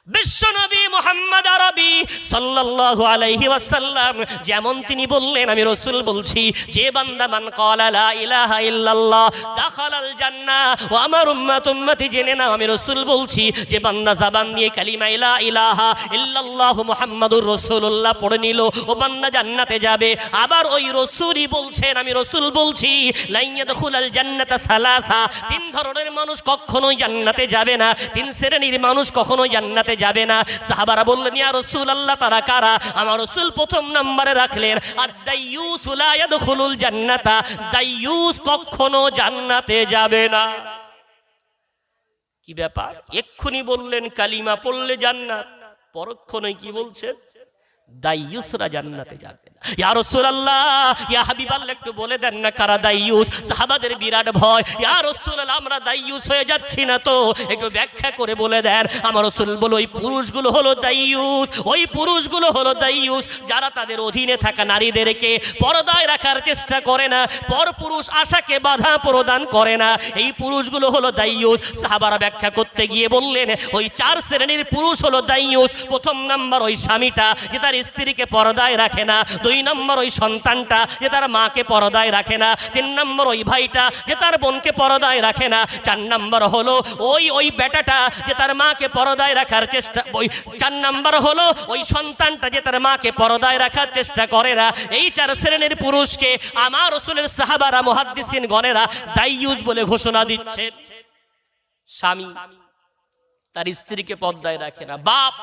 বিশ্বনবী মুহাম্মদ আরবি সাল্লাল্লাহু আলাইহি ওয়াসাল্লাম যেমন তিনি বললেন, আমি রাসূল বলছি, যে বান্দা মান ক্বালা লা ইলাহা ইল্লাল্লাহ দাখালাল জান্নাহ। ও আমার উম্মতি জেনে নাও, আমি রাসূল বলছি, যে বান্দা জবান দিয়ে কালিমা লা ইলাহা ইল্লাল্লাহ মুহাম্মাদুর রাসূলুল্লাহ পড়ে নিল, ও বান্দা জান্নাতে যাবে। আবার ওই রাসূলই বলছেন, আমি রাসূল বলছি, লা ইয়াদখুলাল জান্নাতা সালাসা, তিন ধরনের মানুষ কখনোই জান্নাতে যাবে না, তিন শ্রেণীর মানুষ কখনোই জান্নাতে যাবে না। সাহাবারা বললেন, ইয়া রাসূলুল্লাহ তারা কারা? আমার রাসূল প্রথম নম্বরে রাখলেন, আদ-দাইয়ুস লা ইয়াদখুলুল জান্নাতা, দাইয়ুস কখনো জান্নাতে যাবে না। কি ব্যাপার? এক্ষুনি বললেন কালিমা পড়লে জান্নাত, পরক্ষণে কি বলছেন? দাইয়ুসরা জান্নাতে যাবে না। ইয়া রাসূলুল্লাহ, ইয়া হাবিবাল্লাহ, একটু বলে দেন না কারা দাইয়ুস? সাহাবাদের বিরাট ভয়, ইয়া রাসূলুল্লাহ আমরা দাইয়ুস হয়ে যাচ্ছি না তো, একটু ব্যাখ্যা করে বলে দেন। আমার রাসূল বলে, ওই পুরুষগুলো হলো দাইয়ুস, ওই পুরুষগুলো হলো দাইয়ুস যারা তাদের অধীনে থাকা নারীদেরকে পর্দায় রাখার চেষ্টা করে না, পরপুরুষ আশাকে বাধা প্রদান করে না, এই পুরুষগুলো হলো দাইয়ুস। সাহাবারা ব্যাখ্যা করতে গিয়ে বললেন, ওই চার শ্রেণীর পুরুষ হলো দাইয়ুস। প্রথম নাম্বার ওই স্বামীটা যে তার স্ত্রীকে পর্দায় রাখে না, দুই নম্বর ওই সন্তানটা যে তার মাকে পর্দায় রাখে না, তিন নম্বর ওই ভাইটা যে তার বোনকে পর্দায় রাখে না, চার নম্বর হলো ওই বেটাটা যে তার মাকে পর্দায় রাখার চেষ্টা, ওই চার নম্বর হলো ওই সন্তানটা যে তার মাকে পর্দায় রাখার চেষ্টা করে না। এই চার শ্রেণীর পুরুষকে আমার রাসূলের সাহাবারা মুহাদ্দিসিন গণেরা দাইয়ুস বলে ঘোষণা দিচ্ছেন। স্বামী তার স্ত্রীকে পর্দায় রাখে না, বাপ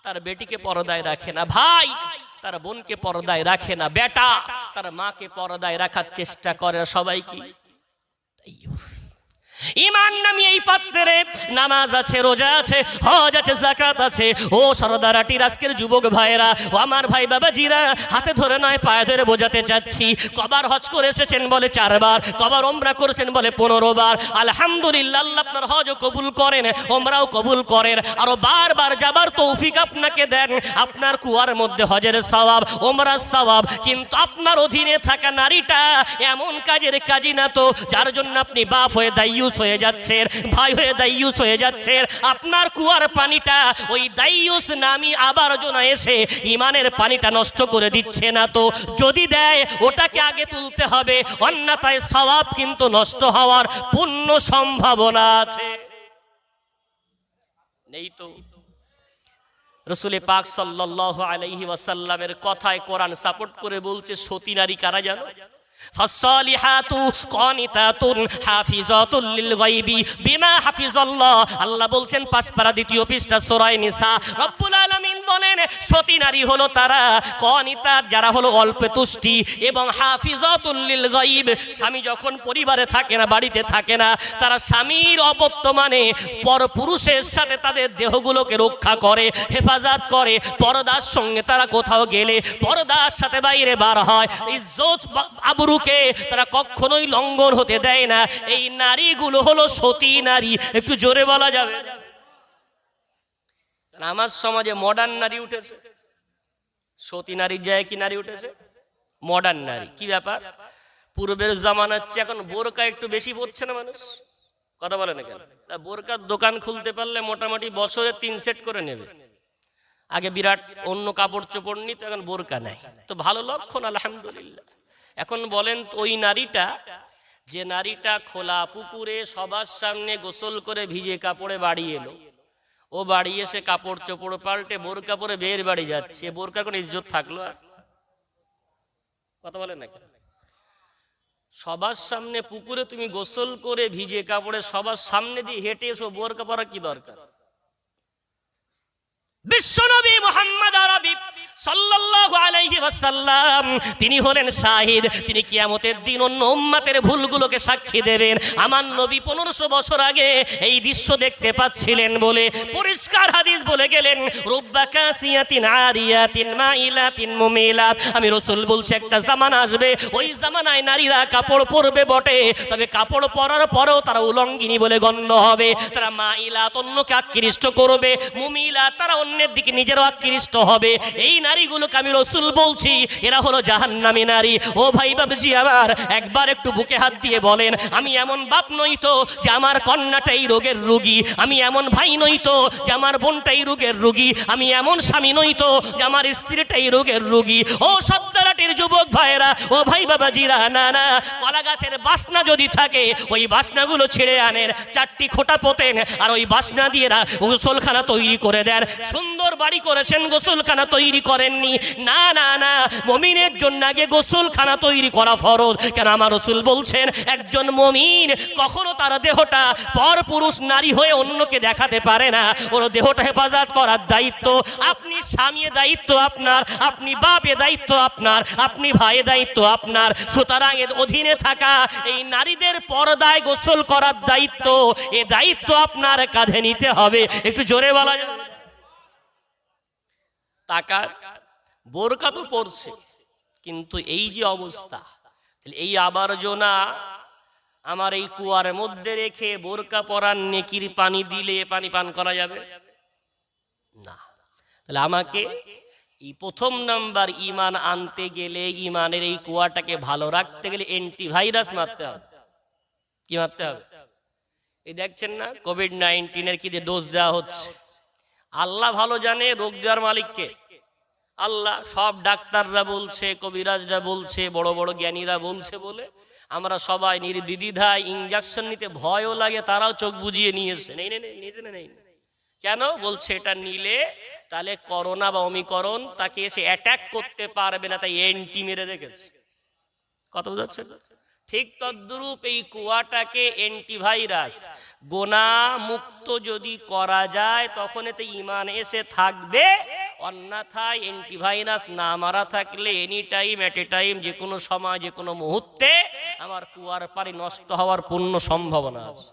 তার বেটিকে পর্দায় রাখে না, ভাই তার বোনকে পর্দায় রাখে না, বেটা তার মাকে পর্দায় রাখার চেষ্টা করে, সবাই কি দাইয়ুস। ঈমান নামে এই পাত্রে নামাজ আছে, রোজা আছে, হজ আছে, যাকাত আছে। ও সরদারাটির আজকের যুবক ভাইরা, ও আমার ভাই বাবাজিরা, হাতে ধরে নয় পায়ে ধরে বোঝাতে চাচ্ছি, কবার হজ করে এসেছেন বলে 4 বার, কবার ওমরা করেছেন বলে 15 বার। আলহামদুলিল্লাহ, আল্লাহ আপনার হজও কবুল করেন, ওমরাও কবুল করেন, আরো বারবার যাবার তৌফিক আপনাকে দেন। আপনার কুয়ার মধ্যে হজের সওয়াব, ওমরার সওয়াব, কিন্তু আপনার অধীনে থাকা নারীটা এমন কাজের কাজী না তো যার জন্য আপনি বাপ হয়ে দাইয়ুস হয়ে যাচ্ছেন, ভাই হয়ে দাইয়ুস হয়ে যাচ্ছেন। আপনার কুয়ার পানিটা ওই দাইয়ুস নামি আবর্জনা এসে ইমানের পানিটা নষ্ট করে দিচ্ছে না তো? যদি দেয় ওটাকে আগে তুলতে হবে, অন্যথায় সওয়াব কিন্তু নষ্ট হওয়ার পূর্ণ সম্ভাবনা আছে। নেই তো? রাসূল পাক সাল্লাল্লাহু আলাইহি ওয়াসাল্লামের কথায় কোরআন সাপোর্ট করে বলছে, সতী নারী কারা জানো? ফাসসালিহাতু কানিতাতুন হাফিজাতুল লিল গায়বি বিমা হাফিজাল্লাহ। আল্লাহ বলছেন 5 পারা 2 পৃষ্ঠা সূরা নিসা, রব্বুল আলামিন বলেন সতী নারী হলো তারা, কানিতাত যারা হলো অল্প তুষ্টি, এবং হাফিজাতুল লিল গায়ব স্বামী যখন পরিবারে থাকে না, বাড়িতে থাকে না, তারা স্বামীর অবর্তমানে পরপুরুষের সাথে তাদের দেহগুলোকে রক্ষা করে, হেফাজত করে। পর্দার সঙ্গে তারা কোথাও গেলে পর্দার সাথে বাইরে বার হয়, ইজ্জত আবরুকে তারা কখনোই লঙ্ঘন হতে দেয় না। এই নারীগুলো হলো সতী নারী। একটু জোরে বলা যাবে? আমার সমাজে মডার্ন নারী উঠেছে, সতী নারীর জায়গায় কি নারী উঠেছে? মডার্ন নারী। কি ব্যাপার? পূর্বের জামানার চেয়ে এখন বোরকা একটু বেশি পড়ছে না মানুষ? কথা বলে না কেন? বোরকার দোকান খুলতে পারলে মোটামুটি বছরে 3 সেট করে নেবে। আগে বিরাট অন্য কাপড় চোপড় নিত, এখন বোরকা নেয়, তো ভালো লক্ষণ আলহামদুলিল্লাহ। এখন বলেন ওই নারীটা, যে নারীটা খোলা পুকুরে সবার সামনে গোসল করে ভিজে কাপড়ে বাড়ি এলো, ও বাড়ি এসে কাপড় চোপড় পাল্টে বোরকা পরে বের বাড়ি যাচ্ছে, বোরকার কোনো ইজ্জত থাকলো? আর কথা বলেন না কেন? সবার সামনে পুকুরে তুমি গোসল করে ভিজে কাপড়ে সবার সামনে দিয়ে হেঁটে এসো, বোরকা পরা কি দরকার? বিশ্বনবী মুহাম্মদ আরবি সাল্লাল্লাহু আলাইহি ওয়াসাল্লাম তিনি হলেন শাহিদ। তিনি কিয়ামতের দিন অন্য উম্মতের ভুলগুলোকে সাক্ষী দেবেন। আমার নবী 1500 বছর আগে এই দৃশ্য দেখতে পাচ্ছিলেন বলে পরিষ্কার হাদিস বলে গেলেন, রুব্বা কাসিয়াতিন আরিয়াতিন মাইলাতিন মুমিলাত। আমি রাসূল বলছি একটা জামানা আসবে, ওই জামানায় নারীরা কাপড় পরবে বটে, তবে কাপড় পরার পরেও তারা উলঙ্গিনী বলে গণ্য হবে। তারা মাইলাত, অন্যকে আকৃষ্ট করবে, মুমিলাত, তারা অন্যের দিকে নিজেরও আকৃষ্ট হবে। এই নারীগুলোকে আমি রাসূল বলছি এরা হলো জাহান্নামী নারী। ও ভাই বাবজি আমার, একবার একটু বুকে হাত দিয়ে বলেন, আমি এমন বাপ নই তো যে আমার কন্যাটাই রোগের রোগী, আমি এমন ভাই নই তো যে আমার বোনটাই রোগের রোগী, আমি এমন স্বামী নই তো যে আমার স্ত্রীটাই রোগের রোগী। ও সত্তরাটির যুবক ভাইরা, ও ভাই বাবাজিরা, না না, কলা গাছের বাসনা যদি থাকে ওই বাসনাগুলো ছেড়ে আনেন, 4টি খোঁটা পোতেন আর ওই বাসনা দিয়ে গোসলখানা তৈরি করে দেন। সুন্দর বাড়ি করেছেন, গোসলখানা তৈরি করেননি, না না না, মুমিনের জন্য আগে গোসলখানা তৈরি করা ফরজ। কেন আমার রাসূল বলছেন একজন মুমিন কখনো তার দেহটা পর পুরুষ নারী হয়ে অন্যকে দেখাতে পারে না, ওর দেহটা হেফাজত করার দায়িত্ব আপনি স্বামী, দায়িত্ব আপনার, আপনি বাপে দায়িত্ব আপনার, আপনি ভাইয়ের দায়িত্ব আপনার। সুতরাং এর অধীনে থাকা এই নারীদের পর্দায় গোসল করার দায়িত্ব, এ দায়িত্ব আপনার কাঁধে নিতে হবে। একটু জোরে বলা যাবে? টাকা বোরকা তো পড়ছে, কিন্তু এই যে অবস্থা, এই আবর্জনা আমার এই কুয়ার মধ্যে রেখে বোরকা পরার নেকির পানি দিলে পানি পান করা যাবে না। তাহলে আমাকে এই প্রথম নাম্বার ঈমান আনতে গেলে, ঈমানের এই কুয়াটাকে ভালো রাখতে গেলে অ্যান্টিভাইরাস মারতে হবে। কি মারতে হবে? এই দেখছেন না কোভিড-19 কি যে ডোজ দেওয়া হচ্ছে, আল্লাহ ভালো জানে রোগ দেওয়ার মালিককে। আল্লাহ, সব ডাক্তাররা বলছে, কবিরাজরা বলছে, বড় বড় জ্ঞানীরা বলছে বলে আমরা সবাই নির্বিধায় ইনজেকশন নিতে ভয়ও লাগে, তারাও চোখ বুজিয়ে নিয়েছে। নেই। কেন বলছে? এটা নিলে তাহলে করোনা বা ওমিক্রন তাকে এসে অ্যাটাক করতে পারবে না, তাই এন্টি মেরে রেখেছে। কত বোঝাচ্ছে? ঠিক তদ্রূপ এই কুয়াটাকে অ্যান্টিভাইরাস গোনা মুক্ত যদি করা যায় তখন এতে ঈমান এসে থাকবে, অন্যথায় অ্যান্টিভাইরাস না মারা থাকলে এনি টাইম এট এ টাইম, যে কোনো সময় যে কোনো মুহূর্তে আমার কুয়ার পানি নষ্ট হওয়ার পূর্ণ সম্ভাবনা আছে।